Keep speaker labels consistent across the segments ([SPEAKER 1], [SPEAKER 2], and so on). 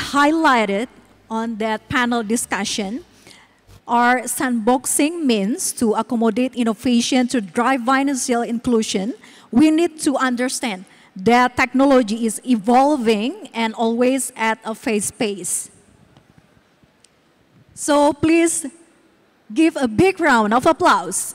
[SPEAKER 1] highlighted on that panel discussion are sandboxing means to accommodate innovation to drive financial inclusion. We need to understand that technology is evolving and always at a fast pace. So please give a big round of applause.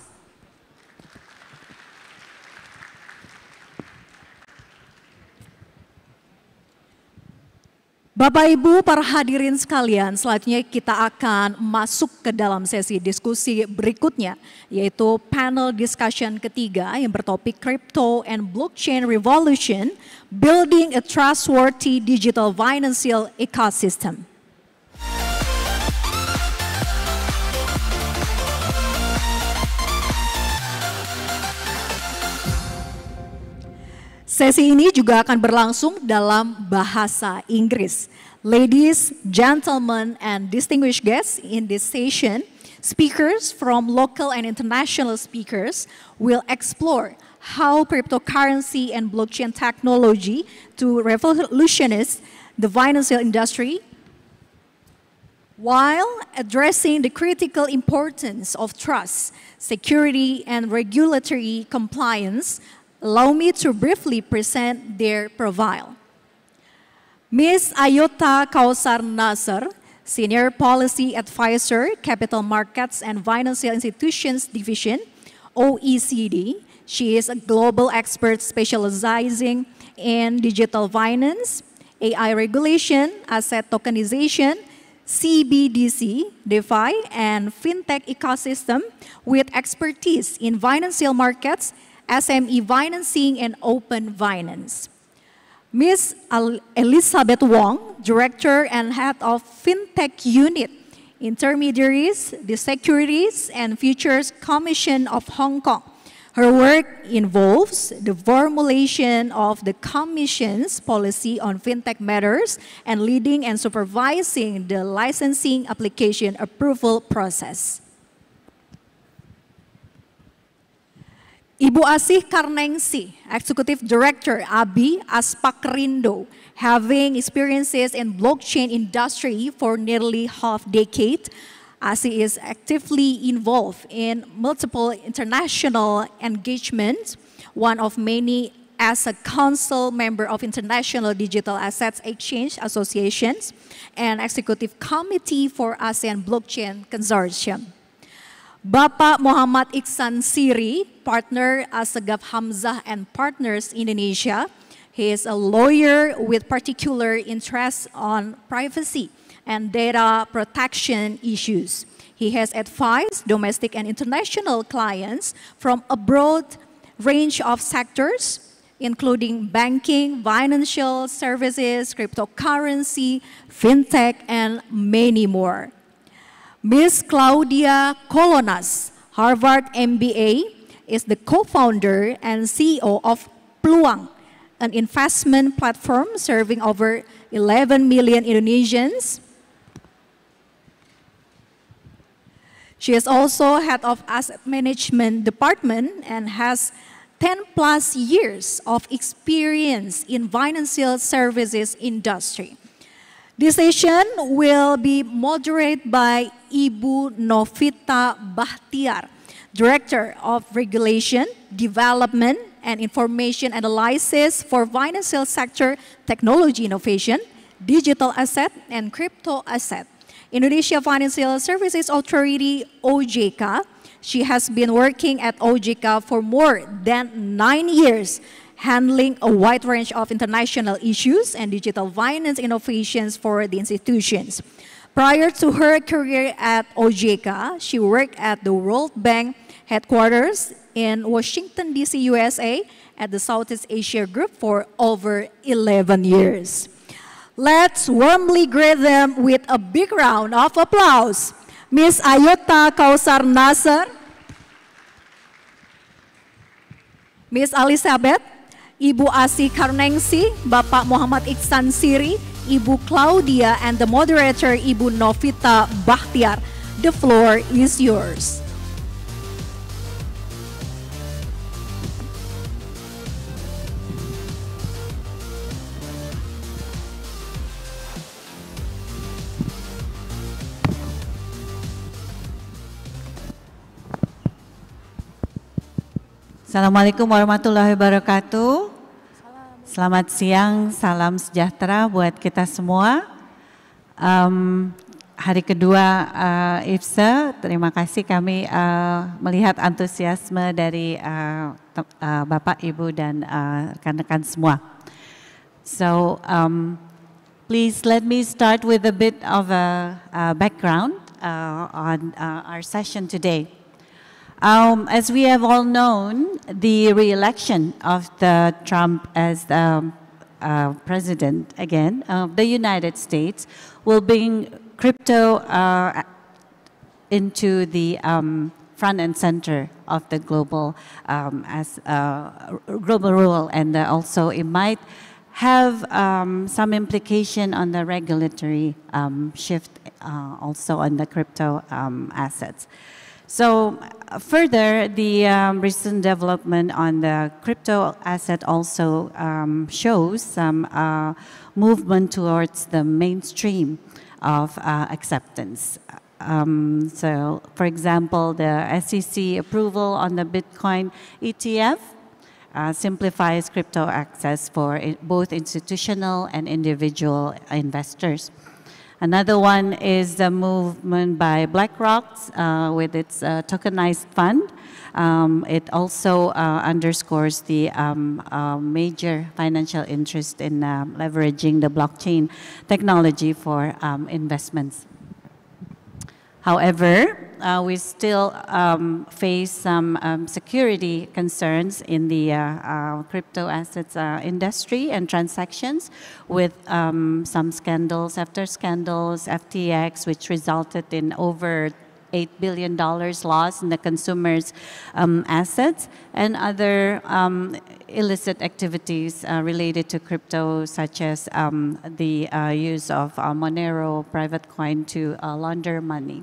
[SPEAKER 1] Bapak Ibu, para hadirin sekalian, selanjutnya kita akan masuk ke dalam sesi diskusi berikutnya, yaitu panel discussion ketiga yang bertopik Crypto and Blockchain Revolution, Building a Trustworthy Digital Financial Ecosystem. Sesi ini juga akan berlangsung dalam bahasa Inggris. Ladies, gentlemen, and distinguished guests in this session, speakers from local and international speakers will explore how cryptocurrency and blockchain technology to revolutionize the financial industry while addressing the critical importance of trust, security, and regulatory compliance. Allow me to briefly present their profile. Ms. Ayota Kausar Nasser, Senior Policy Advisor, Capital Markets and Financial Institutions Division, OECD. She is a global expert specializing in digital finance, AI regulation, asset tokenization, CBDC, DeFi, and fintech ecosystem with expertise in financial markets, SME financing, and open finance. Ms. Elizabeth Wong, Director and Head of Fintech Unit, Intermediaries, the Securities and Futures Commission of Hong Kong. Her work involves the formulation of the Commission's policy on fintech matters and leading and supervising the licensing application approval process. Ibu Asih Karnengsi, Executive Director ABI Aspakrindo, having experiences in blockchain industry for nearly half decade. Asih is actively involved in multiple international engagements, one of many as a council member of International Digital Assets Exchange Associations and Executive Committee for ASEAN Blockchain Consortium. Bapak Muhammad Iksan Siri, partner Asegaf Hamzah and Partners Indonesia. He is a lawyer with particular interest on privacy and data protection issues. He has advised domestic and international clients from a broad range of sectors, including banking, financial services, cryptocurrency, fintech, and many more. Ms. Claudia Colonas, Harvard MBA, is the co-founder and CEO of Peluang, an investment platform serving over 11 million Indonesians. She is also head of asset management department and has 10+ years of experience in financial services industry. This session will be moderated by Ibu Novita Bahtiar, Director of Regulation, Development, and Information Analysis for Financial Sector Technology Innovation, Digital Asset, and Crypto Asset. Indonesia Financial Services Authority, OJK. She has been working at OJK for more than 9 years, handling a wide range of international issues and digital finance innovations for the institutions. Prior to her career at OJK, she worked at the World Bank headquarters in Washington, D.C., USA, at the Southeast Asia Group for over 11 years. Let's warmly greet them with a big round of applause. Ms. Ayota Kausar Nasser, Ms. Elizabeth, Ibu Asih Karnengsi, Bapak Muhammad Iksan Siri, Ibu Claudia, and the moderator, Ibu Novita Bahtiar. The floor is yours.
[SPEAKER 2] Assalamualaikum warahmatullahi wabarakatuh. Selamat siang, salam sejahtera buat kita semua. Hari kedua IFSE, terima kasih kami melihat antusiasme dari Bapak, Ibu, dan rekan-rekan semua. So, please let me start with a bit of a background on our session today. As we have all known, the re-election of the Trump as president again of the United States will bring crypto into the front and center of the global global rule, and also it might have some implication on the regulatory shift, also on the crypto assets. So further, the recent development on the crypto asset also shows some movement towards the mainstream of acceptance. So, for example, the SEC approval on the Bitcoin ETF simplifies crypto access for both institutional and individual investors. Another one is the movement by BlackRock with its tokenized fund. It also underscores the major financial interest in leveraging the blockchain technology for investments. However, we still face some security concerns in the crypto assets industry and transactions, with some scandals after scandals, FTX, which resulted in over $8 billion loss in the consumers' assets, and other illicit activities related to crypto, such as the use of Monero private coin to launder money.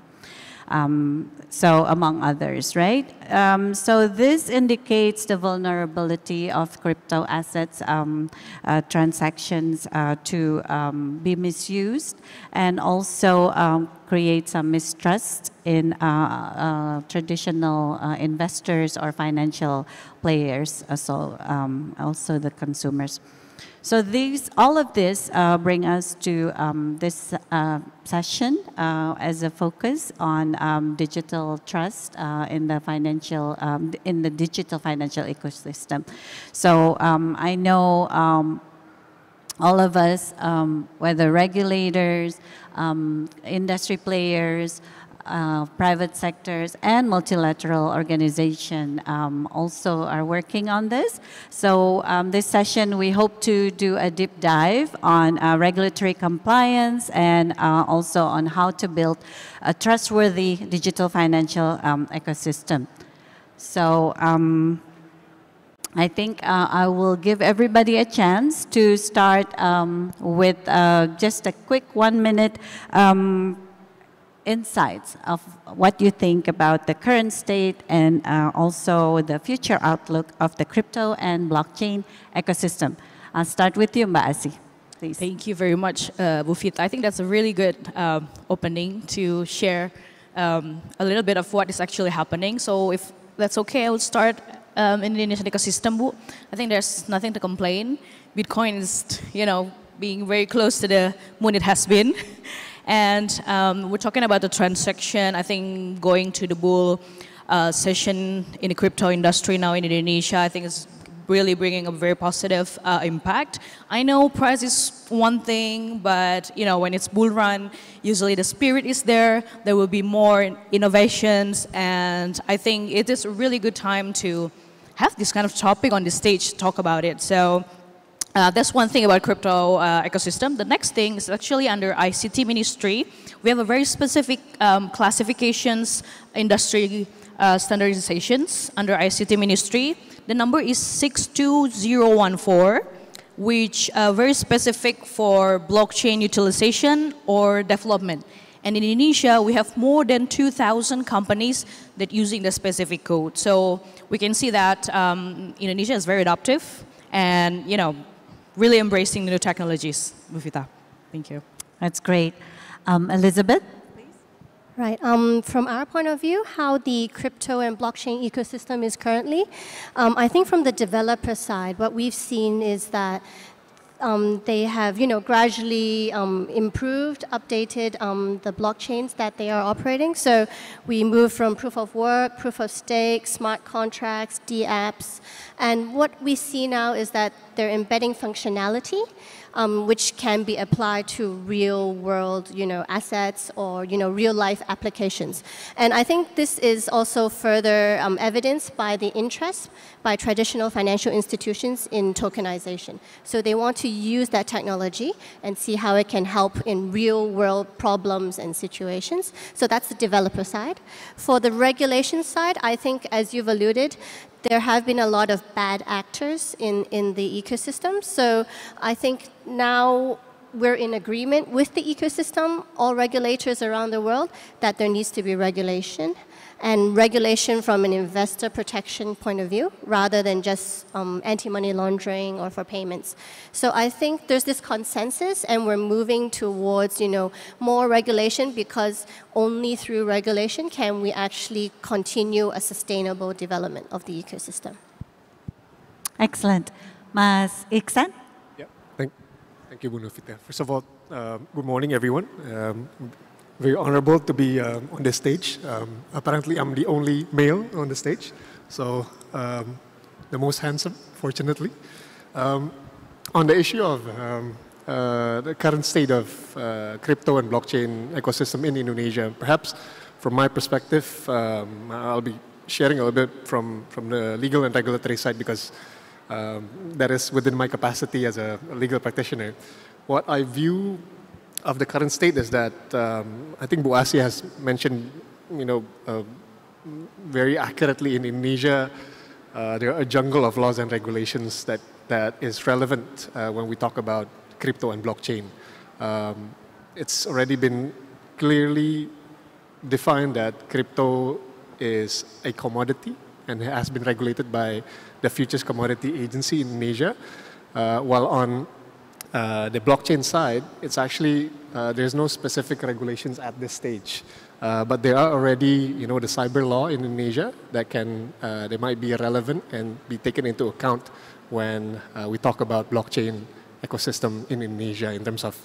[SPEAKER 2] So among others, right? So this indicates the vulnerability of crypto assets transactions to be misused, and also create some mistrust in traditional investors or financial players, also the consumers. So all of this bring us to this session as a focus on digital trust in the digital financial ecosystem. So I know all of us, whether regulators, industry players, private sectors, and multilateral organization also are working on this. So this session, we hope to do a deep dive on regulatory compliance, and also on how to build a trustworthy digital financial ecosystem. So I think I will give everybody a chance to start with just a quick 1 minute insights of what you think about the current state, and also the future outlook of the crypto and blockchain ecosystem. I'll start with you, Mbak Asi, please.
[SPEAKER 3] Thank you very much, Bu Fita. I think that's a really good opening to share a little bit of what is actually happening. So if that's okay, I will start in the Indonesian ecosystem, Bu. I think there's nothing to complain. Bitcoin is, being very close to the moon it has been. And we're talking about the transaction. I think going to the bull session in the crypto industry now in Indonesia, I think is really bringing a very positive impact. I know price is one thing, but when it's bull run, usually the spirit is there. There will be more innovations, and I think it is a really good time to have this kind of topic on the stage to talk about it. So. That's one thing about crypto ecosystem. The next thing is actually under ICT Ministry. We have a very specific classifications, industry standardizations under ICT Ministry. The number is 62014, which very specific for blockchain utilization or development. And in Indonesia, we have more than 2,000 companies that using the specific code. So we can see that Indonesia is very adaptive, and really embracing the new technologies, Bu Fita. Thank you.
[SPEAKER 2] That's great. Elizabeth, please.
[SPEAKER 4] Right. From our point of view, how the crypto and blockchain ecosystem is currently, I think from the developer side, what we've seen is that they have, gradually improved, updated the blockchains that they are operating. So we move from proof of work, proof of stake, smart contracts, dApps, and what we see now is that they're embedding functionality, which can be applied to real-world, assets or, real-life applications. And I think this is also further evidenced by the interest by traditional financial institutions in tokenization. So they want to use that technology and see how it can help in real-world problems and situations. So that's the developer side. For the regulation side, I think, as you've alluded, there have been a lot of bad actors in the ecosystem. So I think now we're in agreement with the ecosystem, all regulators around the world, that there needs to be regulation. And regulation from an investor protection point of view, rather than just anti-money laundering or for payments. So I think there's this consensus, and we're moving towards, more regulation, because only through regulation can we actually continue a sustainable development of the ecosystem.
[SPEAKER 2] Excellent. Mas Iksan?
[SPEAKER 5] Yeah, thank you, Bu Novita. First of all, good morning, everyone. Very honorable to be on this stage. Apparently, I'm the only male on the stage, so the most handsome, fortunately. On the issue of the current state of crypto and blockchain ecosystem in Indonesia, perhaps from my perspective, I'll be sharing a little bit from the legal and regulatory side, because that is within my capacity as a legal practitioner. What I view of the current state is that I think Bu Asia has mentioned, very accurately, in Indonesia, there are a jungle of laws and regulations that is relevant when we talk about crypto and blockchain. It's already been clearly defined that crypto is a commodity and has been regulated by the Futures Commodity Agency in Indonesia, while on the blockchain side, it's actually, there's no specific regulations at this stage. But there are already, the cyber law in Indonesia that they might be relevant and be taken into account when we talk about blockchain ecosystem in Indonesia in terms of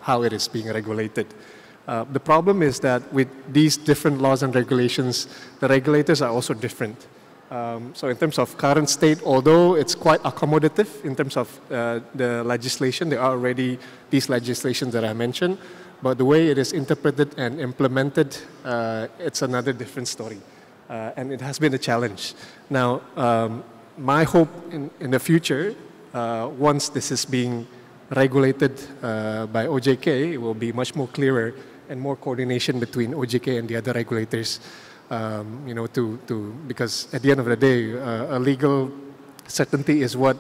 [SPEAKER 5] how it is being regulated. The problem is that with these different laws and regulations, the regulators are also different. So in terms of current state, although it's quite accommodative in terms of the legislation, there are already these legislations that I mentioned, but the way it is interpreted and implemented, it's another different story. And it has been a challenge. Now, my hope in the future, once this is being regulated by OJK, it will be much more clearer and more coordination between OJK and the other regulators. Because at the end of the day, a legal certainty is what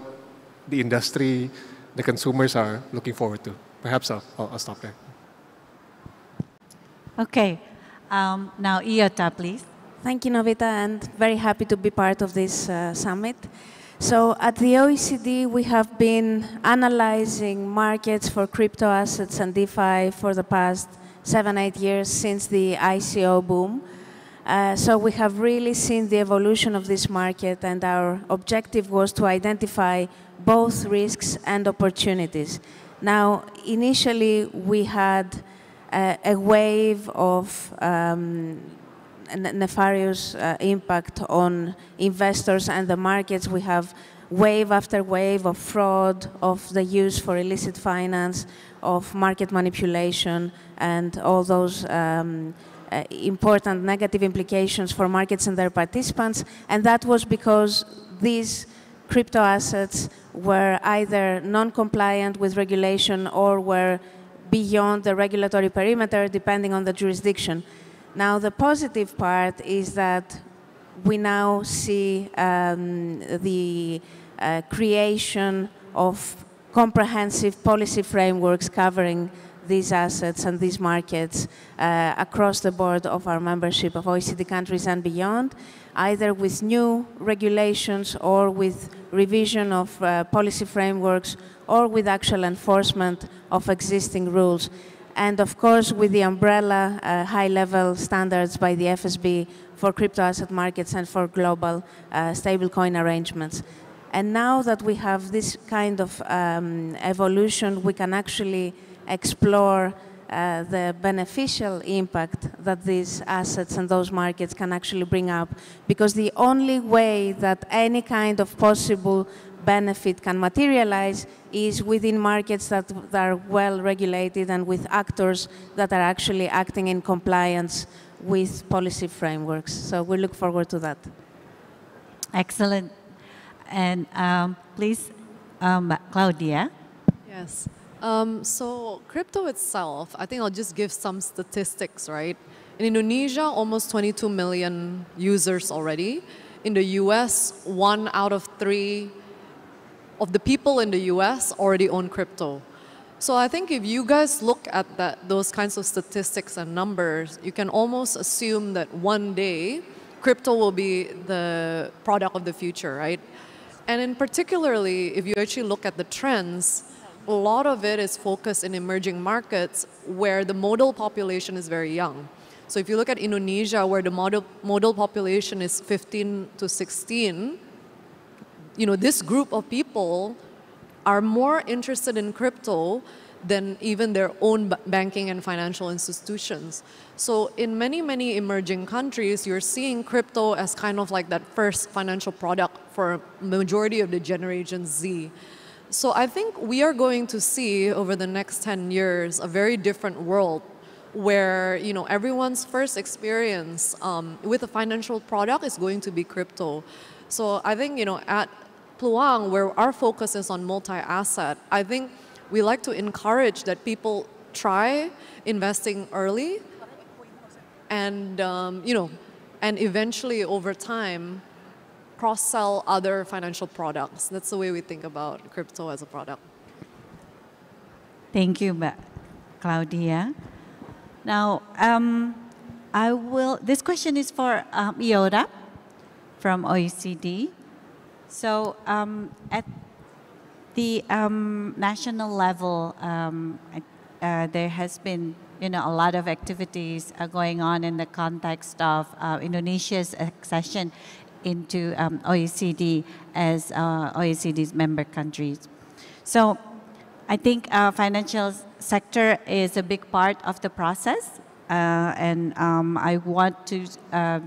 [SPEAKER 5] the industry, the consumers are looking forward to. Perhaps I'll stop there.
[SPEAKER 2] Okay, now Iota, please.
[SPEAKER 6] Thank you, Novita, and very happy to be part of this summit. So at the OECD, we have been analyzing markets for crypto assets and DeFi for the past 7-8 years since the ICO boom. So we have really seen the evolution of this market, and our objective was to identify both risks and opportunities. Now, initially, we had a wave of nefarious impact on investors and the markets. We have wave after wave of fraud, of the use for illicit finance, of market manipulation, and all those important negative implications for markets and their participants. And that was because these crypto assets were either non-compliant with regulation or were beyond the regulatory perimeter, depending on the jurisdiction. Now, the positive part is that we now see the creation of comprehensive policy frameworks covering these assets and these markets across the board of our membership of OECD countries and beyond, either with new regulations or with revision of policy frameworks or with actual enforcement of existing rules. and of course with the umbrella high-level standards by the FSB for crypto asset markets and for global stablecoin arrangements. And now that we have this kind of evolution, we can actually explore the beneficial impact that these assets and those markets can actually bring up. Because the only way that any kind of possible benefit can materialize is within markets that are well regulated and with actors that are actually acting in compliance with policy frameworks. So we look forward to that.
[SPEAKER 2] Excellent. And please, Claudia.
[SPEAKER 7] Yes. So crypto itself, I think I'll just give some statistics, right? In Indonesia, almost 22 million users already. In the US, 1 out of 3 of the people in the US already own crypto. So I think if you guys look at those kinds of statistics and numbers, you can almost assume that one day crypto will be the product of the future, right? And in particularly, if you actually look at the trends, a lot of it is focused in emerging markets where the modal population is very young. So if you look at Indonesia, where the modal population is 15 to 16, this group of people are more interested in crypto than even their own banking and financial institutions. So in many, many emerging countries, you're seeing crypto as kind of like that first financial product for majority of the Generation Z. So I think we are going to see over the next 10 years a very different world where everyone's first experience with a financial product is going to be crypto. So I think at Peluang, where our focus is on multi-asset, I think we like to encourage that people try investing early, and and eventually over time cross-sell other financial products. That's the way we think about crypto as a product.
[SPEAKER 2] Thank you, Claudia. Now, this question is for Iora from OECD. So at the national level, there has been a lot of activities going on in the context of Indonesia's accession into OECD as OECD's member countries. So I think financial sector is a big part of the process. And I want to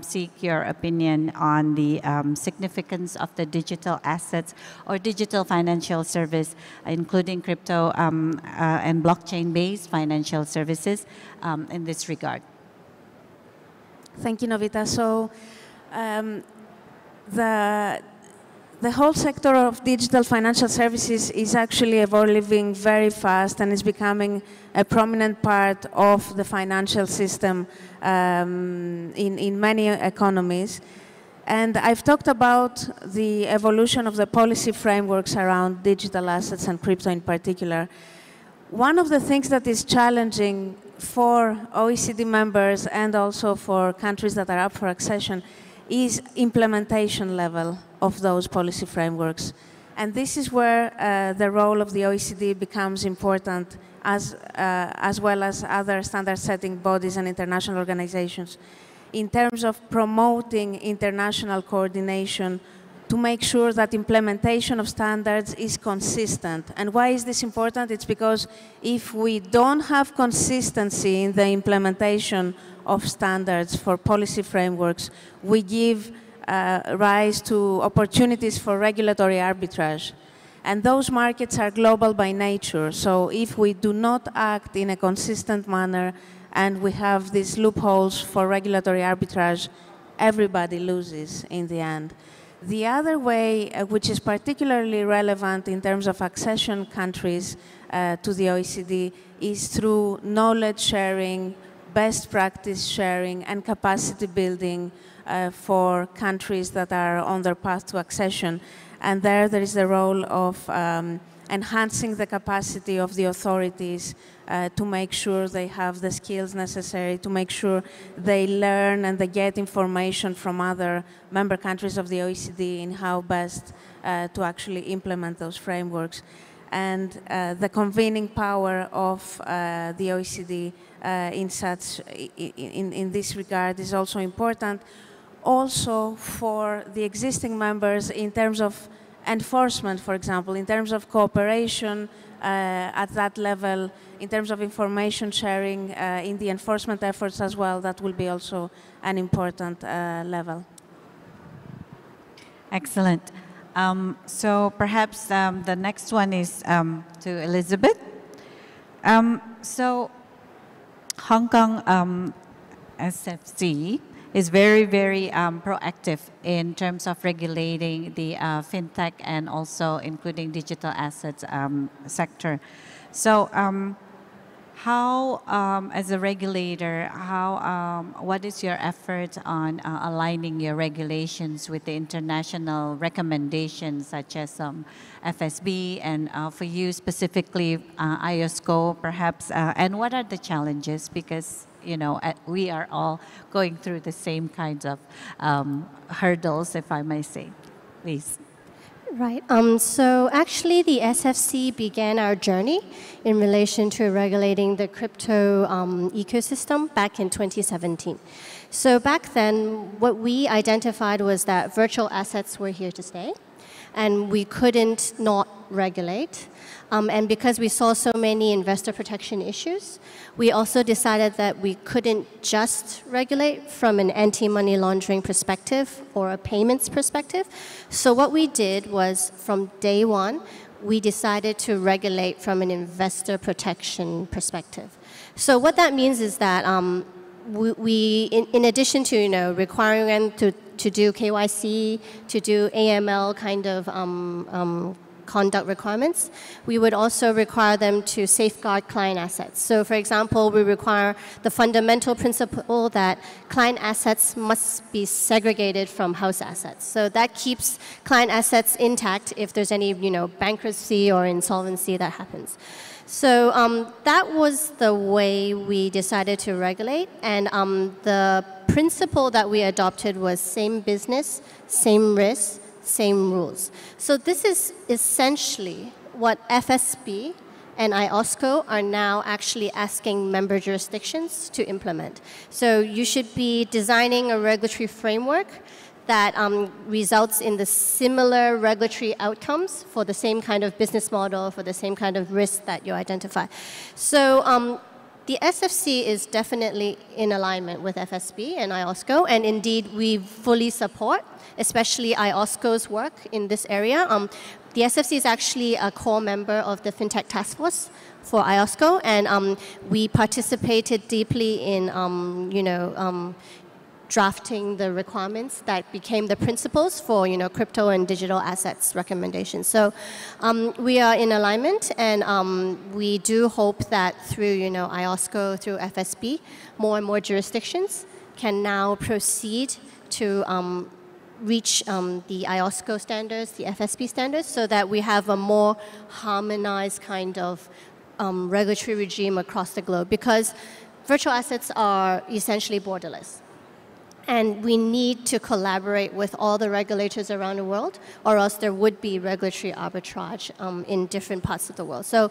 [SPEAKER 2] seek your opinion on the significance of the digital assets or digital financial service, including crypto and blockchain-based financial services in this regard.
[SPEAKER 6] Thank you, Novita. So the whole sector of digital financial services is actually evolving very fast and is becoming a prominent part of the financial system in many economies. And I've talked about the evolution of the policy frameworks around digital assets and crypto in particular. One of the things that is challenging for OECD members and also for countries that are up for accession is implementation level of those policy frameworks. And this is where the role of the OECD becomes important as well as other standard-setting bodies and international organizations in terms of promoting international coordination to make sure that implementation of standards is consistent. And why is this important? It's because if we don't have consistency in the implementation of standards for policy frameworks, we give rise to opportunities for regulatory arbitrage. And those markets are global by nature. So if we do not act in a consistent manner and we have these loopholes for regulatory arbitrage, everybody loses in the end. The other way, which is particularly relevant in terms of accession countries to the OECD, is through knowledge sharing, best practice sharing, and capacity building for countries that are on their path to accession. And there is the role of enhancing the capacity of the authorities to make sure they have the skills necessary, to make sure they learn and they get information from other member countries of the OECD in how best to actually implement those frameworks. and the convening power of the OECD in this regard is also important. Also for the existing members in terms of enforcement, for example, in terms of cooperation at that level, in terms of information sharing in the enforcement efforts as well, that will be also an important level.
[SPEAKER 2] Excellent. So perhaps the next one is to Elizabeth. So Hong Kong SFC is very, very proactive in terms of regulating the fintech and also including digital assets sector. So how, as a regulator, what is your effort on aligning your regulations with the international recommendations such as FSB and for you specifically IOSCO perhaps, and what are the challenges? Because you know, we are all going through the same kinds of hurdles, if I may say. Please.
[SPEAKER 4] Right. So actually, the SFC began our journey in relation to regulating the crypto ecosystem back in 2017. So back then, what we identified was that virtual assets were here to stay, and we couldn't not regulate. And because we saw so many investor protection issues, we also decided that we couldn't just regulate from an anti-money laundering perspective or a payments perspective. So what we did was, from day one, we decided to regulate from an investor protection perspective. So what that means is that in addition to requiring them to do KYC, to do AML kind of conduct requirements, we would also require them to safeguard client assets. So for example, we require the fundamental principle that client assets must be segregated from house assets. So that keeps client assets intact if there's any bankruptcy or insolvency that happens. So that was the way we decided to regulate, and the principle that we adopted was same business, same risk, same rules. So this is essentially what FSB and IOSCO are now actually asking member jurisdictions to implement. So you should be designing a regulatory framework that results in the similar regulatory outcomes for the same kind of business model, for the same kind of risk that you identify. So the SFC is definitely in alignment with FSB and IOSCO, and indeed we fully support, especially IOSCO's work in this area. The SFC is actually a core member of the FinTech Task Force for IOSCO, and we participated deeply in drafting the requirements that became the principles for crypto and digital assets recommendations. So we are in alignment, and we do hope that through IOSCO, through FSB, more and more jurisdictions can now proceed to reach the IOSCO standards, the FSB standards, so that we have a more harmonized kind of regulatory regime across the globe, because virtual assets are essentially borderless. And we need to collaborate with all the regulators around the world, or else there would be regulatory arbitrage in different parts of the world. So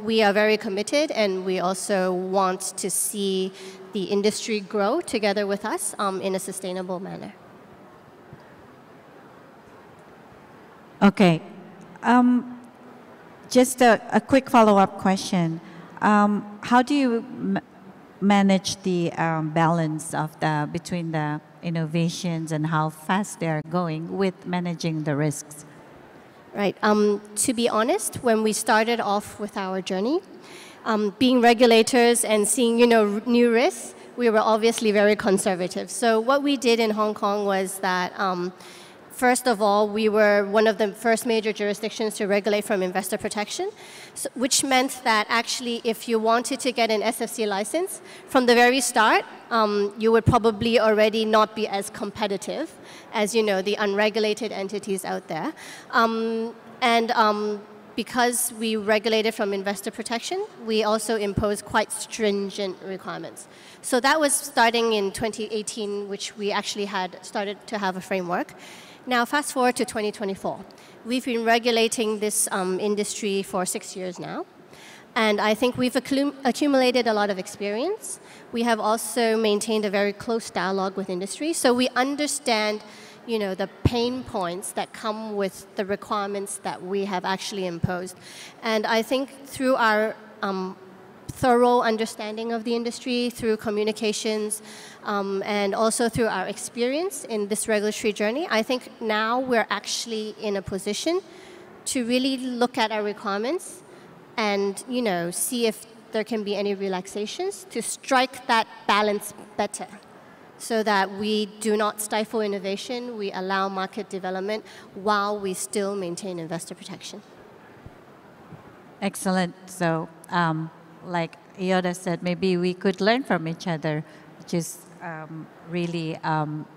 [SPEAKER 4] we are very committed, and we also want to see the industry grow together with us in a sustainable manner.
[SPEAKER 2] Okay. Just a quick follow-up question. How do you manage the balance of between the innovations and how fast they are going with managing the risks?
[SPEAKER 4] Right. To be honest, when we started off with our journey, being regulators and seeing new risks, we were obviously very conservative. So what we did in Hong Kong was that first of all, we were one of the first major jurisdictions to regulate from investor protection, which meant that actually if you wanted to get an SFC license, from the very start, you would probably already not be as competitive as the unregulated entities out there. Because we regulated from investor protection, we also imposed quite stringent requirements. So that was starting in 2018, which we actually had started to have a framework. Now, fast forward to 2024. We've been regulating this industry for 6 years now. And I think we've accumulated a lot of experience. We have also maintained a very close dialogue with industry. So we understand, the pain points that come with the requirements that we have actually imposed. And I think through our thorough understanding of the industry, through communications, and also through our experience in this regulatory journey, I think now we're actually in a position to really look at our requirements and, see if there can be any relaxations to strike that balance better so that we do not stifle innovation, we allow market development while we still maintain investor protection.
[SPEAKER 2] Excellent. So, like Yoda said, maybe we could learn from each other, which is really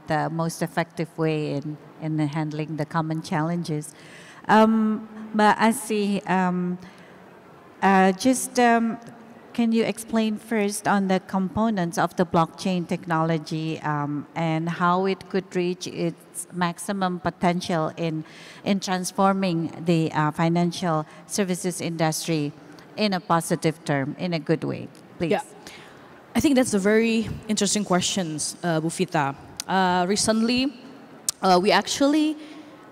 [SPEAKER 2] the most effective way in handling the common challenges. But I see, can you explain first on the components of the blockchain technology and how it could reach its maximum potential in transforming the financial services industry in a positive term, in a good way, please?
[SPEAKER 3] Yeah, I think that's a very interesting question, Bufita. Recently, we actually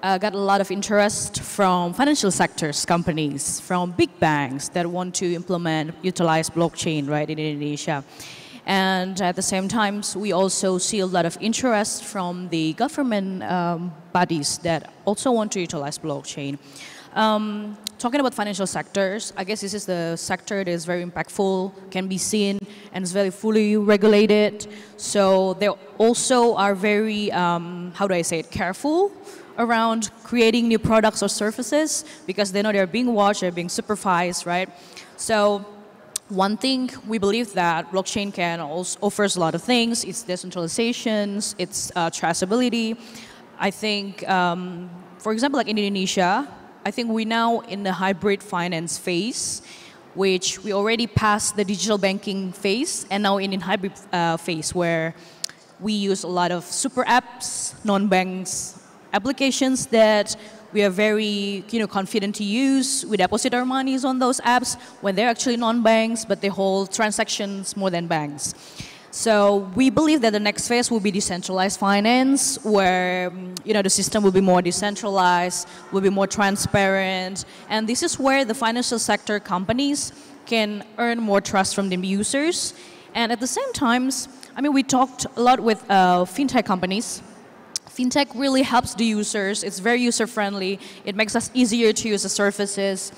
[SPEAKER 3] got a lot of interest from financial sectors, companies, from big banks that want to utilize blockchain, right, in Indonesia. And at the same time, we also see a lot of interest from the government bodies that also want to utilize blockchain. Talking about financial sectors, I guess this is the sector that is very impactful, can be seen, and is very fully regulated. So they also are very, careful around creating new products or services because they know they're being watched, they're being supervised, right? So one thing we believe that blockchain can also offers a lot of things. It's decentralizations, it's traceability. I think, for example, like in Indonesia, I think we're now in the hybrid finance phase, which we already passed the digital banking phase and now in hybrid phase where we use a lot of super apps, non-banks, applications that we are very confident to use. We deposit our monies on those apps when they're actually non-banks, but they hold transactions more than banks. So we believe that the next phase will be decentralized finance, where the system will be more decentralized, will be more transparent, and this is where the financial sector companies can earn more trust from the users. And at the same time, we talked a lot with fintech companies. Fintech really helps the users. It's very user-friendly. It makes us easier to use the services.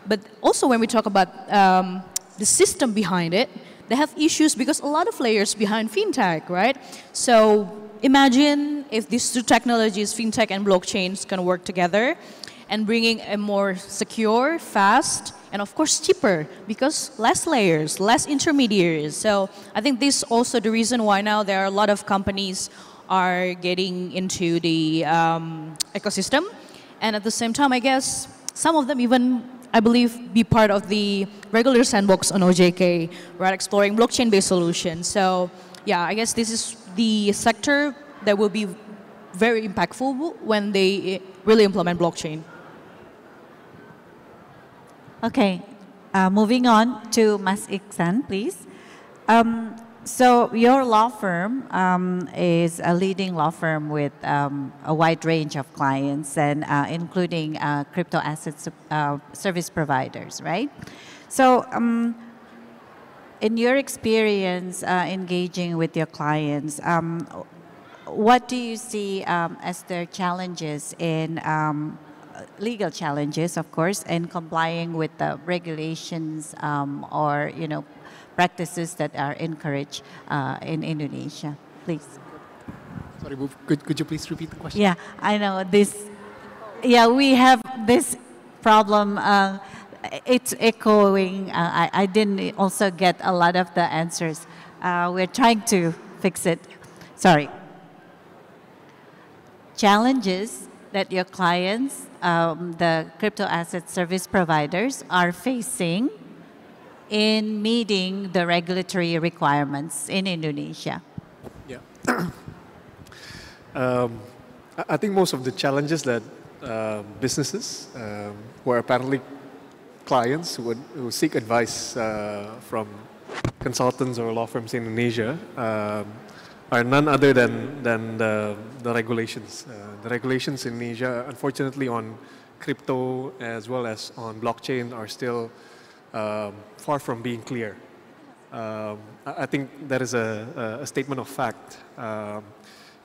[SPEAKER 3] But also when we talk about the system behind it, they have issues because a lot of layers behind fintech, right? So imagine if these two technologies, fintech and blockchains, can work together and bringing a more secure, fast, and of course cheaper because less layers, less intermediaries. So I think this is also the reason why now there are a lot of companies are getting into the ecosystem. And at the same time, I guess, some of them even, I believe, be part of the regular sandbox on OJK, right, exploring blockchain-based solutions. So yeah, I guess this is the sector that will be very impactful when they really implement blockchain.
[SPEAKER 2] Okay, moving on to Mas Iksan, please. So your law firm is a leading law firm with a wide range of clients, and including crypto assets service providers, right? So in your experience engaging with your clients, what do you see as their challenges in legal challenges, of course, in complying with the regulations or practices that are encouraged in Indonesia, please?
[SPEAKER 5] Sorry, could you please repeat the question?
[SPEAKER 2] Yeah, I know this. Yeah, we have this problem. It's echoing. I didn't also get a lot of the answers. We're trying to fix it. Sorry. Challenges that your clients, the crypto asset service providers, are facing in meeting the regulatory requirements in Indonesia.
[SPEAKER 5] Yeah. I think most of the challenges that businesses who are apparently clients who seek advice from consultants or law firms in Indonesia are none other than the regulations. The regulations in Indonesia, unfortunately, on crypto as well as on blockchain are still far from being clear. I think that is a statement of fact.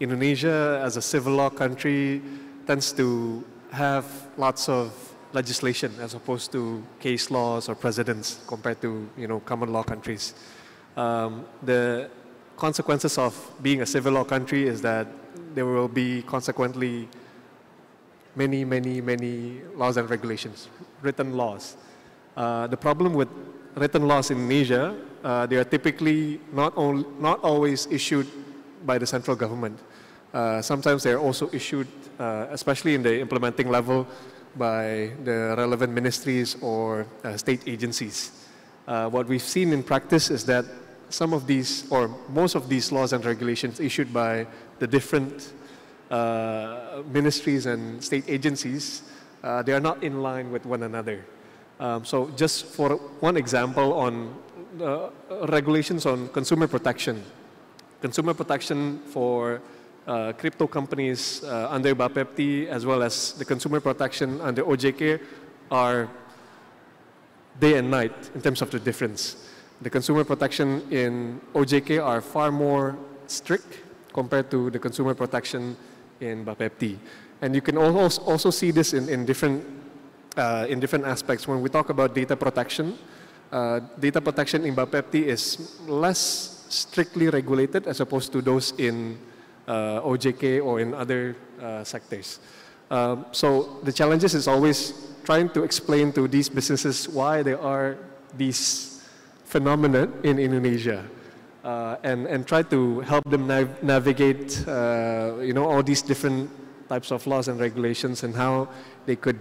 [SPEAKER 5] Indonesia, as a civil law country, tends to have lots of legislation as opposed to case laws or precedents compared to common law countries. The consequences of being a civil law country is that there will be consequently many laws and regulations, written laws. The problem with written laws in Indonesia, they are typically not always issued by the central government. Sometimes they are also issued, especially in the implementing level, by the relevant ministries or state agencies. What we've seen in practice is that some of these, or most of these laws and regulations issued by the different ministries and state agencies, they are not in line with one another. So just for one example on regulations on consumer protection. Consumer protection for crypto companies under Bapepti as well as the consumer protection under OJK are day and night in terms of the difference. The consumer protection in OJK are far more strict compared to the consumer protection in Bapepti. And you can also see this in different aspects. When we talk about data protection in Bapepti is less strictly regulated as opposed to those in OJK or in other sectors. So the challenges is always trying to explain to these businesses why there are these phenomena in Indonesia, and try to help them navigate, all these different types of laws and regulations and how they could,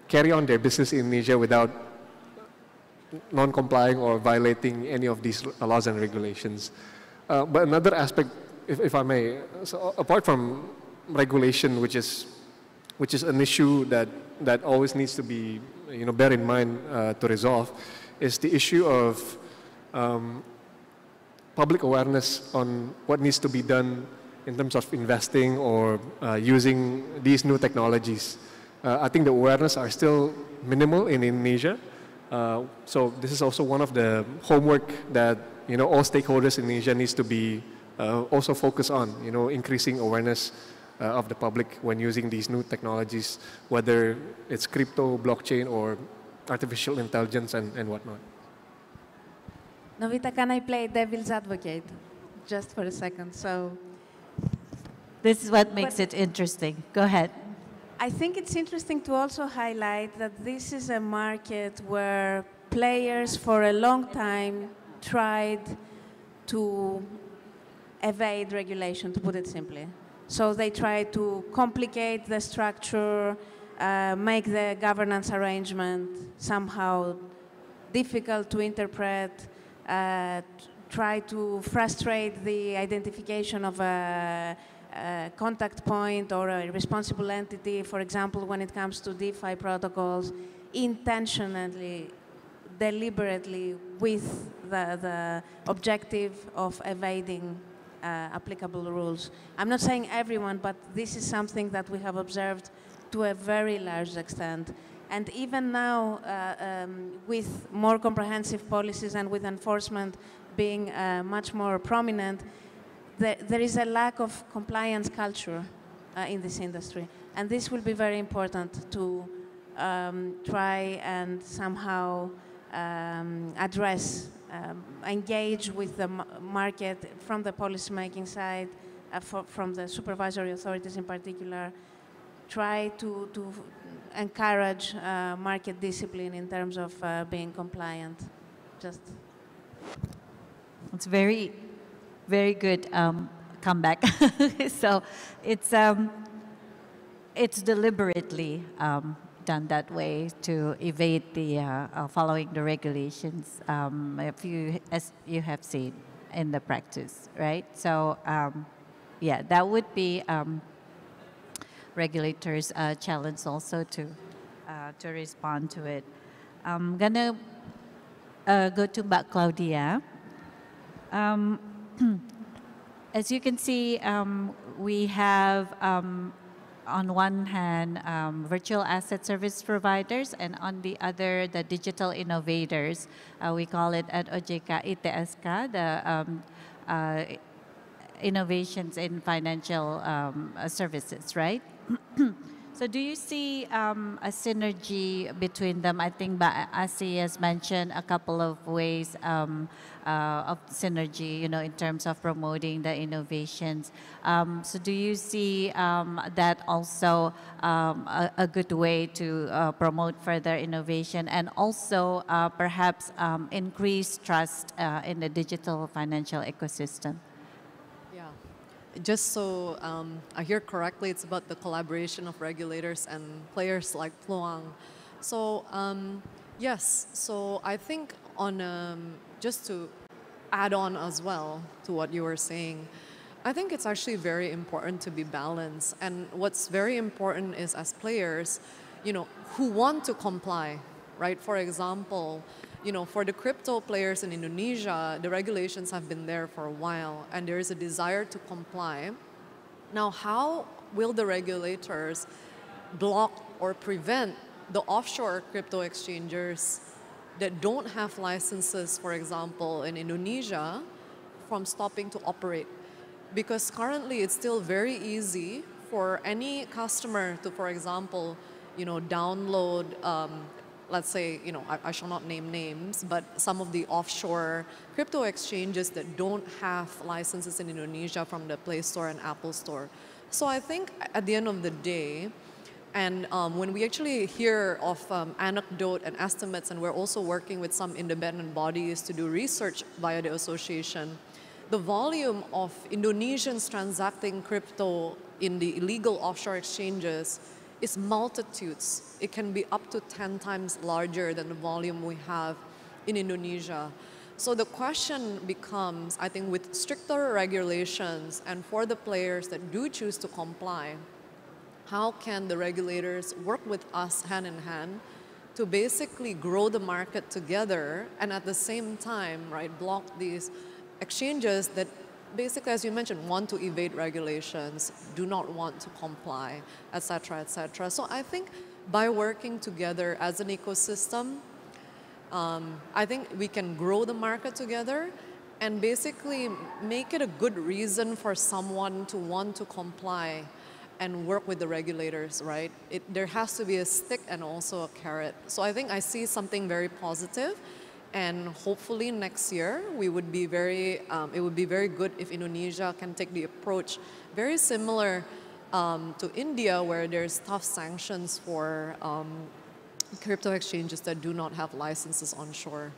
[SPEAKER 5] carry on their business in Indonesia without non-complying or violating any of these laws and regulations. But another aspect, if I may, so apart from regulation, which is an issue that always needs to be, bear in mind to resolve, is the issue of public awareness on what needs to be done in terms of investing or using these new technologies. I think the awareness are still minimal in Indonesia. So this is also one of the homework that all stakeholders in Indonesia needs to be also focused on, increasing awareness of the public when using these new technologies, whether it's crypto, blockchain, or artificial intelligence and whatnot.
[SPEAKER 6] Novita, can I play devil's advocate just for a second? So
[SPEAKER 2] This is what makes it interesting. Go ahead.
[SPEAKER 6] I think it's interesting to also highlight that this is a market where players for a long time tried to evade regulation, to put it simply. So they tried to complicate the structure, make the governance arrangement somehow difficult to interpret, try to frustrate the identification of a contact point or a responsible entity, for example, when it comes to DeFi protocols, intentionally, deliberately, with the objective of evading applicable rules. I'm not saying everyone, but this is something that we have observed to a very large extent. And even now, with more comprehensive policies and with enforcement being much more prominent, there is a lack of compliance culture in this industry. And this will be very important to try and somehow address, engage with the market from the policy-making side, from the supervisory authorities in particular, try to encourage market discipline in terms of being compliant.
[SPEAKER 2] It's very, very good comeback. So it's deliberately done that way to evade the following the regulations, as you have seen in the practice, right? So yeah, that would be regulators' challenge also to respond to it. I'm gonna go to Mbak Claudia. As you can see, we have on one hand virtual asset service providers, and on the other the digital innovators. We call it at OJK ITSK, the innovations in financial services, right? So do you see a synergy between them? I think Asi has mentioned a couple of ways of synergy, you know, in terms of promoting the innovations. So do you see that also a good way to promote further innovation and also perhaps increase trust in the digital financial ecosystem?
[SPEAKER 7] Just so I hear correctly, it's about the collaboration of regulators and players like Pluang. So yes, so I think on just to add on as well to what you were saying, I think it's actually very important to be balanced. And what's very important is as players, you know, who want to comply, right? For example, you know, for the crypto players in Indonesia, the regulations have been there for a while and there is a desire to comply. Now, how will the regulators block or prevent the offshore crypto exchangers that don't have licenses, for example, in Indonesia, from stopping to operate? Because currently it's still very easy for any customer to, for example, you know, download let's say, you know, I shall not name names, but some of the offshore crypto exchanges that don't have licenses in Indonesia from the Play Store and Apple Store. So I think at the end of the day, and when we actually hear of anecdote and estimates, and we're also working with some independent bodies to do research via the association, the volume of Indonesians transacting crypto in the illegal offshore exchanges is multitudes. It can be up to 10 times larger than the volume we have in Indonesia. So the question becomes, I think, with stricter regulations and for the players that do choose to comply, how can the regulators work with us hand in hand to basically grow the market together and at the same time, right, block these exchanges that basically, as you mentioned, want to evade regulations, do not want to comply, et cetera, et cetera. So I think by working together as an ecosystem, I think we can grow the market together and basically make it a good reason for someone to want to comply and work with the regulators, right? There has to be a stick and also a carrot. So I think I see something very positive. And hopefully next year, we would be it would be very good if Indonesia can take the approach very similar to India, where there's tough sanctions for crypto exchanges that do not have licenses onshore.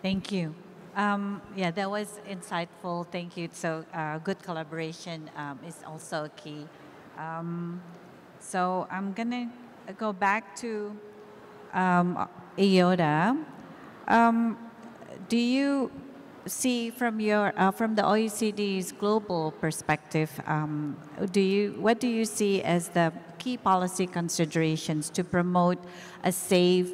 [SPEAKER 2] Thank you. Yeah, that was insightful. Thank you. So good collaboration is also key. So I'm going to go back to Ioda. Do you see from the OECD's global perspective, what do you see as the key policy considerations to promote a safe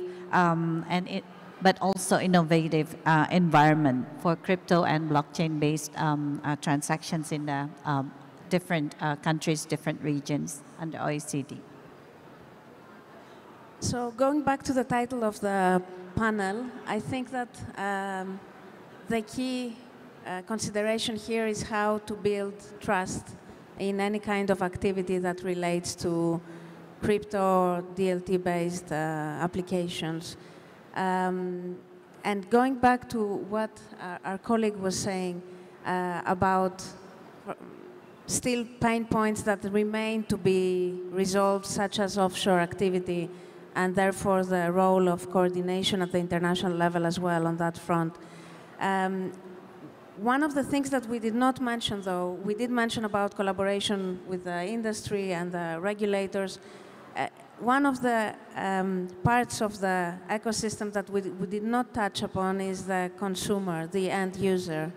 [SPEAKER 2] but also innovative environment for crypto and blockchain-based transactions in the different countries, different regions under OECD?
[SPEAKER 6] So going back to the title of the panel, I think that the key consideration here is how to build trust in any kind of activity that relates to crypto or DLT-based applications. And going back to what our colleague was saying about still pain points that remain to be resolved, such as offshore activity, and therefore the role of coordination at the international level as well on that front. One of the things that we did not mention, though, we did mention about collaboration with the industry and the regulators. one of the parts of the ecosystem that we did not touch upon is the consumer, the end user.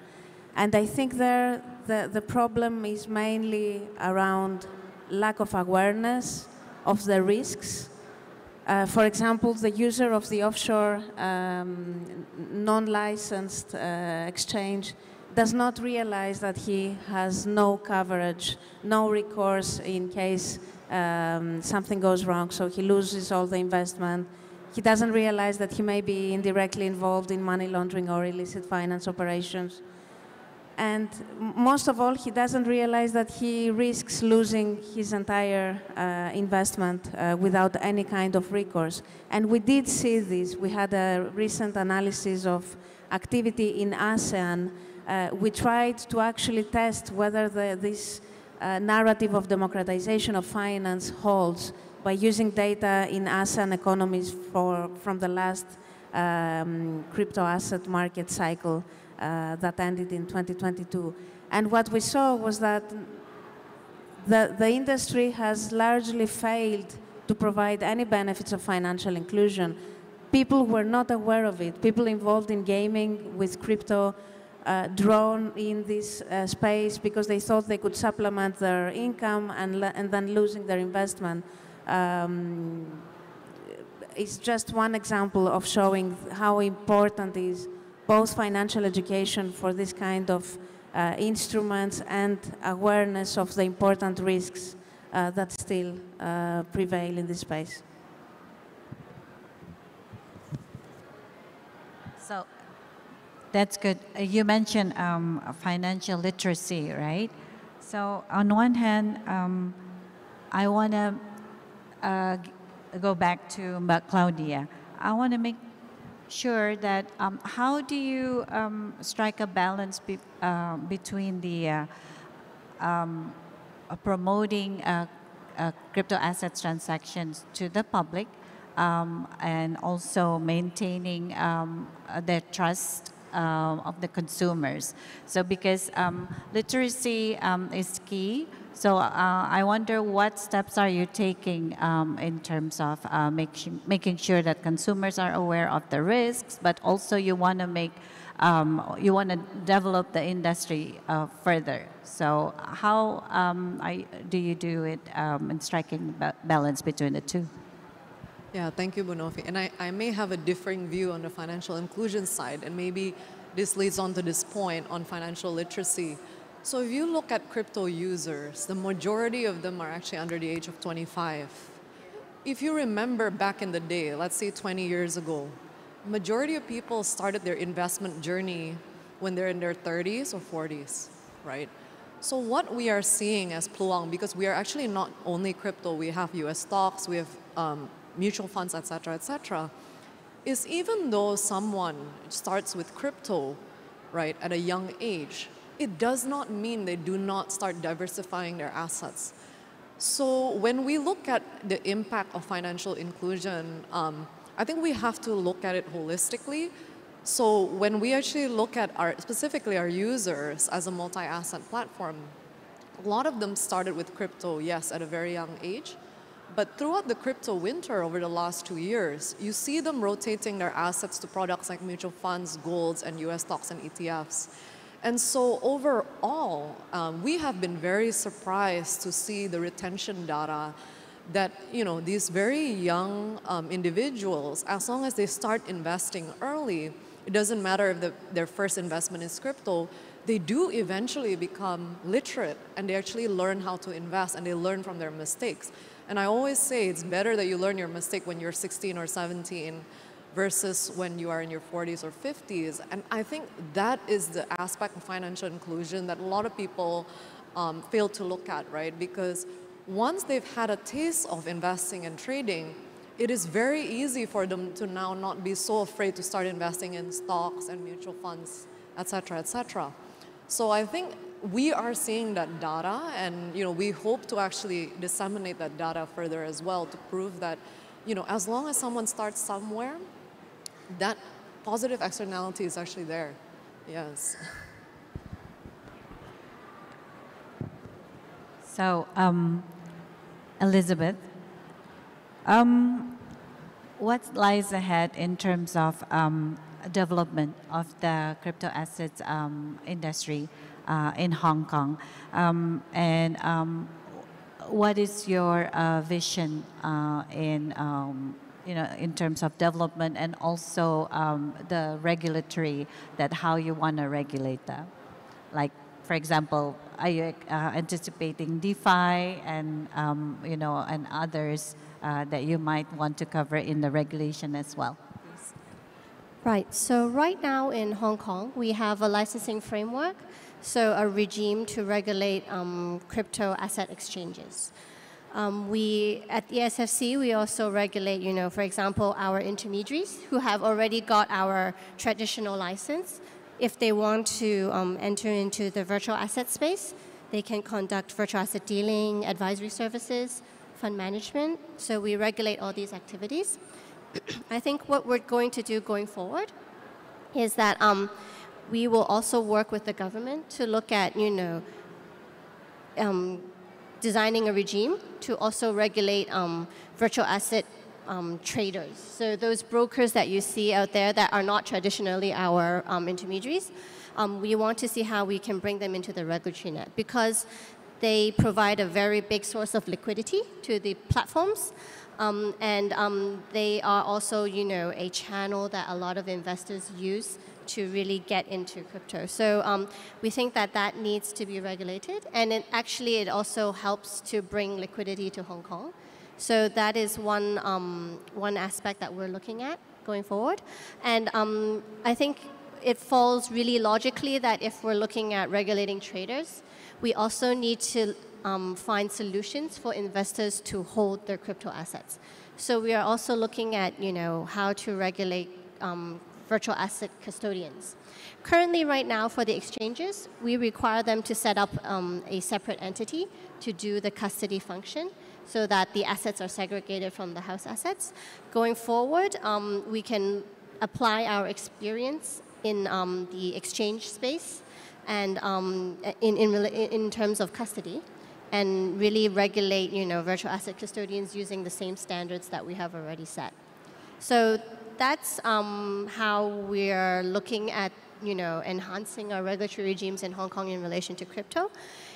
[SPEAKER 6] And I think there the problem is mainly around lack of awareness of the risks. For example, the user of the offshore non-licensed exchange does not realize that he has no coverage, no recourse in case something goes wrong, so he loses all the investment. He doesn't realize that he may be indirectly involved in money laundering or illicit finance operations. And most of all, he doesn't realize that he risks losing his entire investment without any kind of recourse. And we did see this. We had a recent analysis of activity in ASEAN. We tried to actually test whether this narrative of democratization of finance holds by using data in ASEAN economies from the last crypto asset market cycle that ended in 2022. And what we saw was that the industry has largely failed to provide any benefits of financial inclusion. People were not aware of it. People involved in gaming with crypto drawn in this space because they thought they could supplement their income and then losing their investment. It's just one example of showing how important is both financial education for this kind of instruments and awareness of the important risks that still prevail in this space.
[SPEAKER 2] So that's good. You mentioned financial literacy, right? So on one hand, I want to go back to Mbak Claudia. I want to make sure that how do you strike a balance between the promoting crypto assets transactions to the public and also maintaining the trust of the consumers. So because literacy is key, so I wonder what steps are you taking in terms of making sure that consumers are aware of the risks, but also you want to develop the industry further. So how do you do it in striking balance between the two?
[SPEAKER 7] Yeah, thank you, Bunofi. And I may have a differing view on the financial inclusion side, and maybe this leads on to this point on financial literacy. So if you look at crypto users, the majority of them are actually under the age of 25. If you remember back in the day, let's say 20 years ago, majority of people started their investment journey when they're in their 30s or 40s, right? So what we are seeing as Peluang, because we are actually not only crypto, we have US stocks, we have mutual funds, et cetera, is even though someone starts with crypto, right, at a young age, it does not mean they do not start diversifying their assets. So when we look at the impact of financial inclusion, I think we have to look at it holistically. So when we actually look at specifically our users as a multi-asset platform, a lot of them started with crypto, yes, at a very young age. But throughout the crypto winter over the last 2 years, you see them rotating their assets to products like mutual funds, golds, and US stocks and ETFs. And so overall, we have been very surprised to see the retention data that, you know, these very young individuals, as long as they start investing early, it doesn't matter if their first investment is crypto, they do eventually become literate and they actually learn how to invest and they learn from their mistakes. And I always say it's better that you learn your mistake when you're 16 or 17 versus when you are in your 40s or 50s. And I think that is the aspect of financial inclusion that a lot of people fail to look at, right? Because once they've had a taste of investing and trading, it is very easy for them to now not be so afraid to start investing in stocks and mutual funds, et cetera, et cetera. So I think we are seeing that data, and you know, we hope to actually disseminate that data further as well to prove that, you know, as long as someone starts somewhere, that positive externality is actually there. Yes.
[SPEAKER 2] So, Elizabeth, What lies ahead in terms of development of the crypto assets industry in Hong Kong? What is your vision in terms of development and also the regulatory, that how you want to regulate that? Like, for example, are you anticipating DeFi and and others that you might want to cover in the regulation as well? Please.
[SPEAKER 4] Right. So right now in Hong Kong, we have a licensing framework, so a regime to regulate crypto asset exchanges. We at the IFSE, we also regulate, for example, our intermediaries who have already got our traditional license. If they want to enter into the virtual asset space, they can conduct virtual asset dealing, advisory services, fund management. So we regulate all these activities. I think what we're going to do going forward is that we will also work with the government to look at, designing a regime to also regulate virtual asset traders. So those brokers that you see out there that are not traditionally our intermediaries, we want to see how we can bring them into the regulatory net, because they provide a very big source of liquidity to the platforms. They are also, a channel that a lot of investors use to really get into crypto. So we think that that needs to be regulated. And it also helps to bring liquidity to Hong Kong. So that is one aspect that we're looking at going forward. And I think it falls really logically that if we're looking at regulating traders, we also need to find solutions for investors to hold their crypto assets. So we are also looking at, how to regulate virtual asset custodians. Currently, right now, for the exchanges, we require them to set up a separate entity to do the custody function so that the assets are segregated from the house assets. Going forward, we can apply our experience in the exchange space and in terms of custody, and really regulate, virtual asset custodians using the same standards that we have already set. So that's how we're looking at, enhancing our regulatory regimes in Hong Kong in relation to crypto.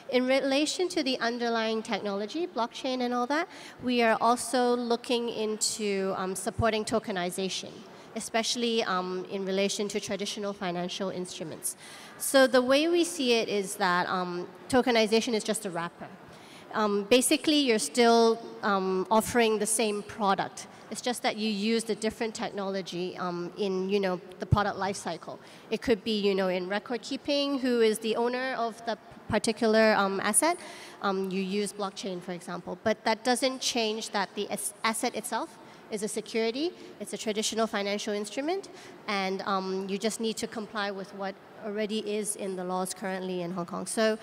[SPEAKER 4] In relation to the underlying technology, blockchain and all that, we are also looking into supporting tokenization, especially in relation to traditional financial instruments. So the way we see it is that tokenization is just a wrapper. Basically, you're still offering the same product. It's just that you use the different technology in, the product life cycle. It could be, in record keeping, who is the owner of the particular asset. You use blockchain, for example. But that doesn't change that the asset itself is a security. It's a traditional financial instrument. And you just need to comply with what already is in the laws currently in Hong Kong. So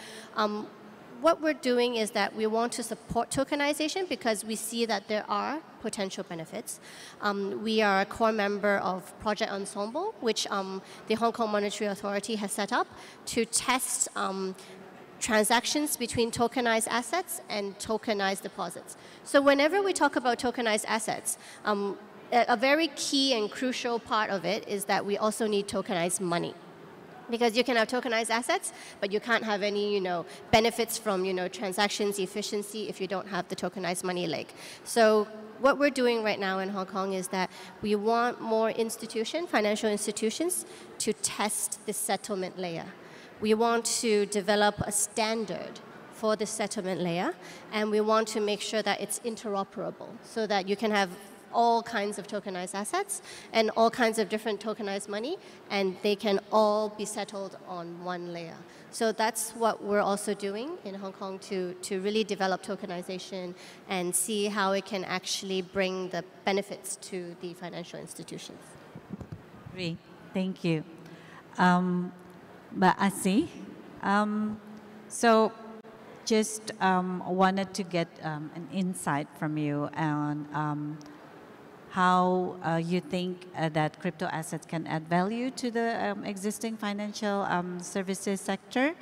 [SPEAKER 4] what we're doing is that we want to support tokenization because we see that there are potential benefits. We are a core member of Project Ensemble, which the Hong Kong Monetary Authority has set up to test transactions between tokenized assets and tokenized deposits. So whenever we talk about tokenized assets, a very key and crucial part of it is that we also need tokenized money. Because you can have tokenized assets, but you can't have any, benefits from, transactions efficiency if you don't have the tokenized money leg. So what we're doing right now in Hong Kong is that we want more financial institutions, to test the settlement layer. We want to develop a standard for the settlement layer, and we want to make sure that it's interoperable so that you can have all kinds of tokenized assets and all kinds of different tokenized money, and they can all be settled on one layer. So that's what we're also doing in Hong Kong to really develop tokenization and see how it can actually bring the benefits to the financial institutions.
[SPEAKER 2] Great, thank you. Mbak Asi, so just wanted to get an insight from you on how you think that crypto assets can add value to the existing financial services sector.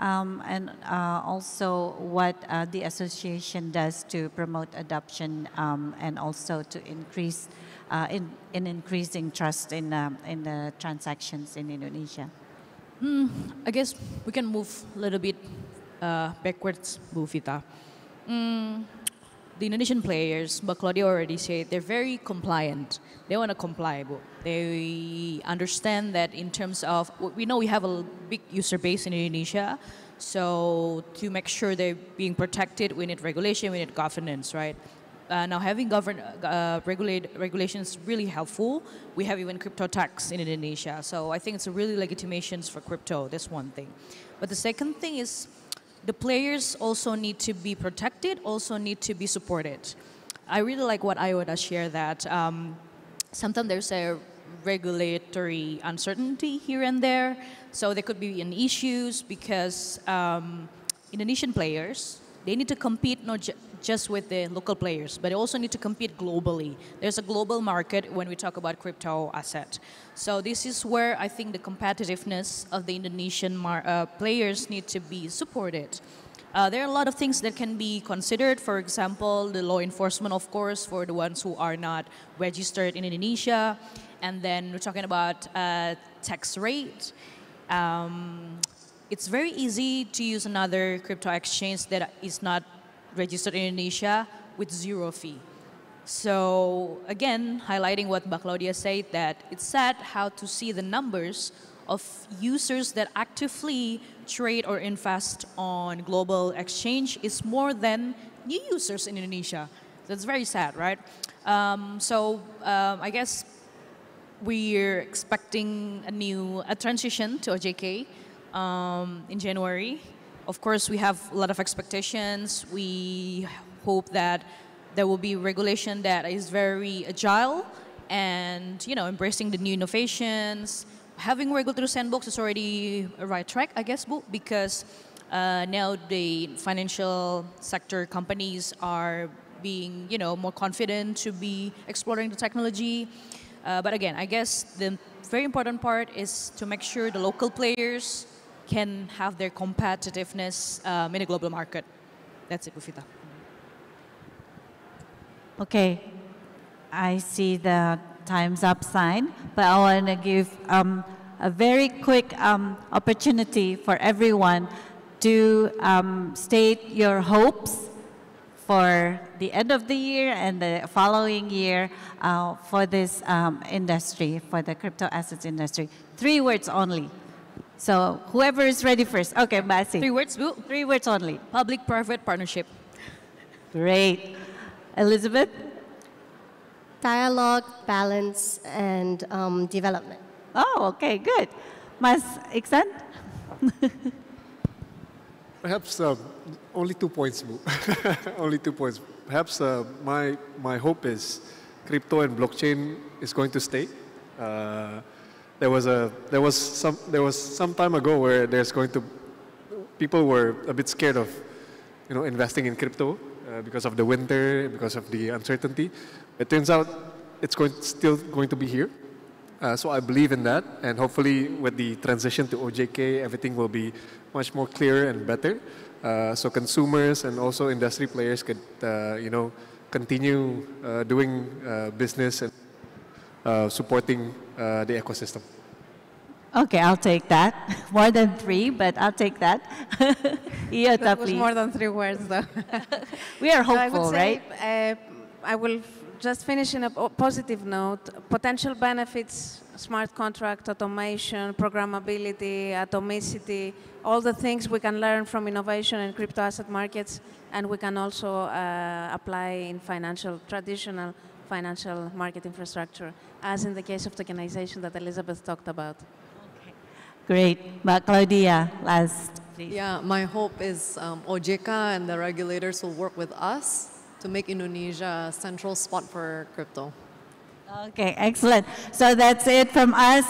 [SPEAKER 2] and also what the association does to promote adoption and also to increase in increasing trust in the transactions in Indonesia.
[SPEAKER 3] I guess we can move a little bit backwards, Bu Vita. The Indonesian players, but Claudia already said, they're very compliant. They want to comply, Bu. They understand that in terms of, we know we have a big user base in Indonesia, so to make sure they're being protected, we need regulation, we need governance, right? Now having regulation is really helpful. We have even crypto tax in Indonesia, so I think it's a really legitimations for crypto. That's one thing. But the second thing is, the players also need to be protected, also need to be supported. I really like what Iota shared that sometimes there's a regulatory uncertainty here and there, so there could be an issues because Indonesian players, they need to compete not just with the local players, but they also need to compete globally. There's a global market when we talk about crypto asset. So this is where I think the competitiveness of the Indonesian players need to be supported. There are a lot of things that can be considered. For example, the law enforcement, of course, for the ones who are not registered in Indonesia. And then we're talking about tax rate. It's very easy to use another crypto exchange that is not registered in Indonesia with zero fee. So again, highlighting what Mbak Claudia said, that it's sad how to see the numbers of users that actively trade or invest on global exchange is more than new users in Indonesia. That's very sad, right? I guess we're expecting a transition to OJK in January. Of course, we have a lot of expectations. We hope that there will be regulation that is very agile and, you know, embracing the new innovations. Having regulatory sandbox is already a right track, I guess, because now the financial sector companies are being, you know, more confident to be exploring the technology. But again, I guess the very important part is to make sure the local players can have their competitiveness in a global market. That's it, Bu Vita.
[SPEAKER 2] Okay, I see the time's up sign, but I want to give a very quick opportunity for everyone to state your hopes for the end of the year and the following year for this industry, for the crypto assets industry. 3 words only. So whoever is ready first. Okay, Mbak.
[SPEAKER 3] 3 words, Bu.
[SPEAKER 2] 3 words only.
[SPEAKER 3] Public-private partnership.
[SPEAKER 2] Great. Elizabeth?
[SPEAKER 4] Dialogue, balance, and development.
[SPEAKER 2] Oh, okay, good. Mas Iksan?
[SPEAKER 5] Perhaps only 2 points, Bu. Only 2 points. Perhaps my hope is crypto and blockchain is going to stay. There was some time ago where people were a bit scared of, you know, investing in crypto because of the winter, because of the uncertainty. It turns out it's still going to be here. So I believe in that, and hopefully with the transition to OJK, everything will be much more clear and better. So consumers and also industry players could, you know, continue doing business and supporting the ecosystem.
[SPEAKER 2] Okay, I'll take that. More than 3, but I'll take that. Yeah,
[SPEAKER 6] that was more than 3 words, though.
[SPEAKER 2] We are hopeful,
[SPEAKER 6] I would say,
[SPEAKER 2] right?
[SPEAKER 6] I will just finish in a positive note. Potential benefits, smart contract, automation, programmability, atomicity, all the things we can learn from innovation in crypto asset markets, and we can also apply in traditional financial market infrastructure, as in the case of tokenization that Elizabeth talked about.
[SPEAKER 2] Okay. Great. Mbak Claudia, last, please.
[SPEAKER 7] Yeah, my hope is OJK and the regulators will work with us to make Indonesia a central spot for crypto.
[SPEAKER 2] Okay, excellent. So that's it from us.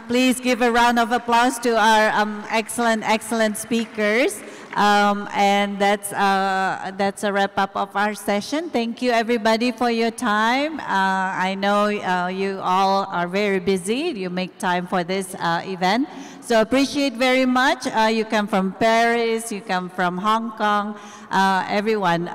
[SPEAKER 2] Please give a round of applause to our excellent speakers. And that's a wrap up of our session. Thank you everybody for your time. I know you all are very busy. You make time for this event. So appreciate very much. You come from Paris, you come from Hong Kong, everyone.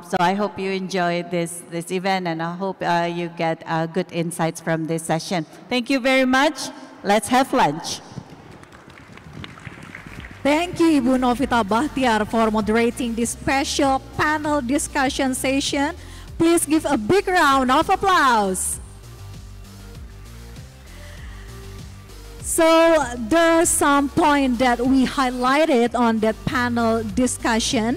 [SPEAKER 2] So I hope you enjoy this event, and I hope you get good insights from this session. Thank you very much. Let's have lunch.
[SPEAKER 1] Thank you, Ibu Novita Bahtiar, for moderating this special panel discussion session. Please give a big round of applause. So there are some points that we highlighted on that panel discussion.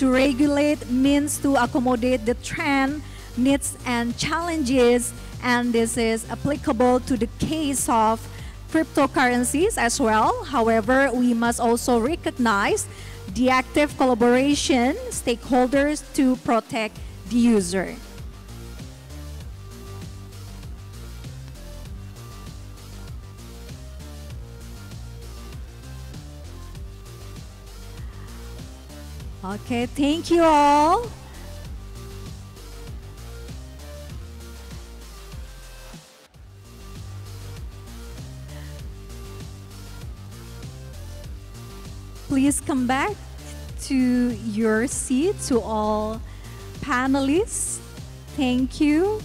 [SPEAKER 1] To regulate means to accommodate the trend, needs and challenges, and this is applicable to the case of cryptocurrencies as well. However, we must also recognize the active collaboration stakeholders to protect the user. Okay, thank you all. Please come back to your seat, to all panelists. Thank you.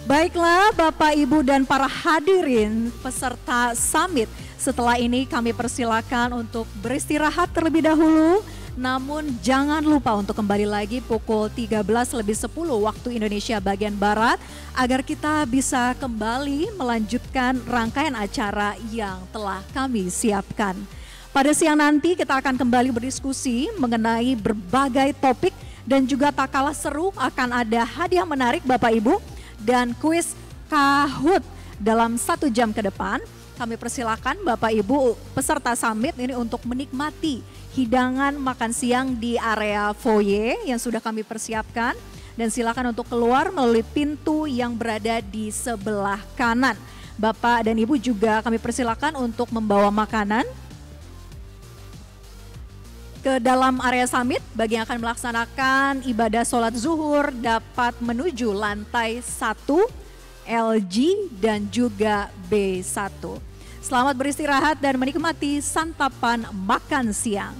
[SPEAKER 1] Baiklah Bapak, Ibu, dan para hadirin peserta summit. Setelah ini kami persilakan untuk beristirahat terlebih dahulu. Namun jangan lupa untuk kembali lagi pukul 13:10 waktu Indonesia bagian Barat, agar kita bisa kembali melanjutkan rangkaian acara yang telah kami siapkan. Pada siang nanti kita akan kembali berdiskusi mengenai berbagai topik, dan juga tak kalah seru akan ada hadiah menarik Bapak Ibu dan kuis Kahoot dalam 1 jam ke depan. Kami persilakan Bapak Ibu peserta summit ini untuk menikmati hidangan makan siang di area foyer yang sudah kami persiapkan, dan silakan untuk keluar melalui pintu yang berada di sebelah kanan. Bapak dan Ibu juga kami persilakan untuk membawa makanan ke dalam area summit. Bagi yang akan melaksanakan ibadah sholat zuhur dapat menuju lantai 1, LG dan juga B1. Selamat beristirahat dan menikmati santapan makan siang.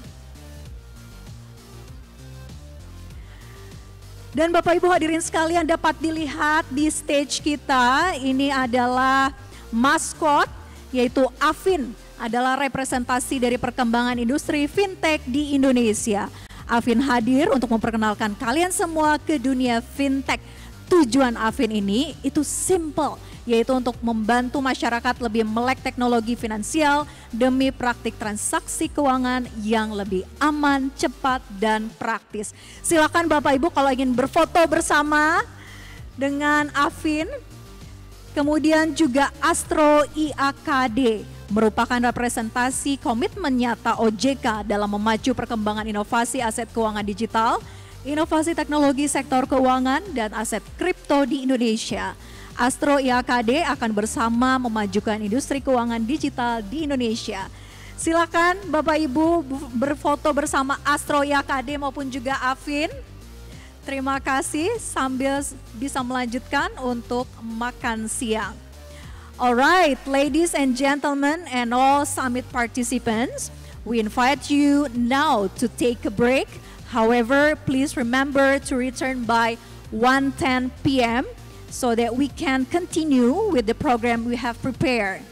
[SPEAKER 1] Dan Bapak Ibu hadirin sekalian, dapat dilihat di stage kita, ini adalah maskot, yaitu Afin, adalah representasi dari perkembangan industri fintech di Indonesia. Afin hadir untuk memperkenalkan kalian semua ke dunia fintech. Tujuan Afin ini itu simple, yaitu untuk membantu masyarakat lebih melek teknologi finansial demi praktik transaksi keuangan yang lebih aman, cepat, dan praktis. Silakan Bapak Ibu kalau ingin berfoto bersama dengan Afin. Kemudian juga Astro IAKD merupakan representasi komitmen nyata OJK dalam memacu perkembangan inovasi aset keuangan digital, inovasi teknologi sektor keuangan, dan aset kripto di Indonesia. Astro IAKD akan bersama memajukan industri keuangan digital di Indonesia. Silakan Bapak Ibu berfoto bersama Astro IAKD maupun juga Afin. Terima kasih, sambil bisa melanjutkan untuk makan siang. Alright, ladies and gentlemen and all summit participants, we invite you now to take a break. However, please remember to return by 1:10 p.m. so that we can continue with the program we have prepared.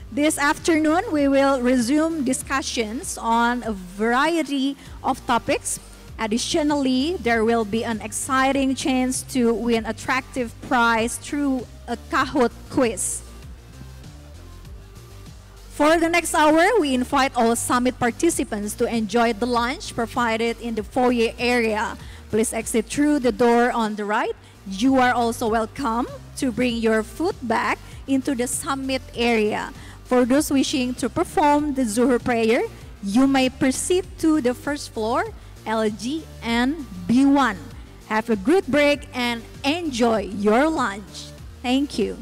[SPEAKER 1] This afternoon, we will resume discussions on a variety of topics. Additionally, there will be an exciting chance to win attractive prize through a Kahoot quiz. For the next hour, we invite all summit participants to enjoy the lunch provided in the foyer area. Please exit through the door on the right. You are also welcome to bring your food back into the summit area. For those wishing to perform the Zuhur prayer, you may proceed to the first floor, LG and B1. Have a good break and enjoy your lunch. Thank you.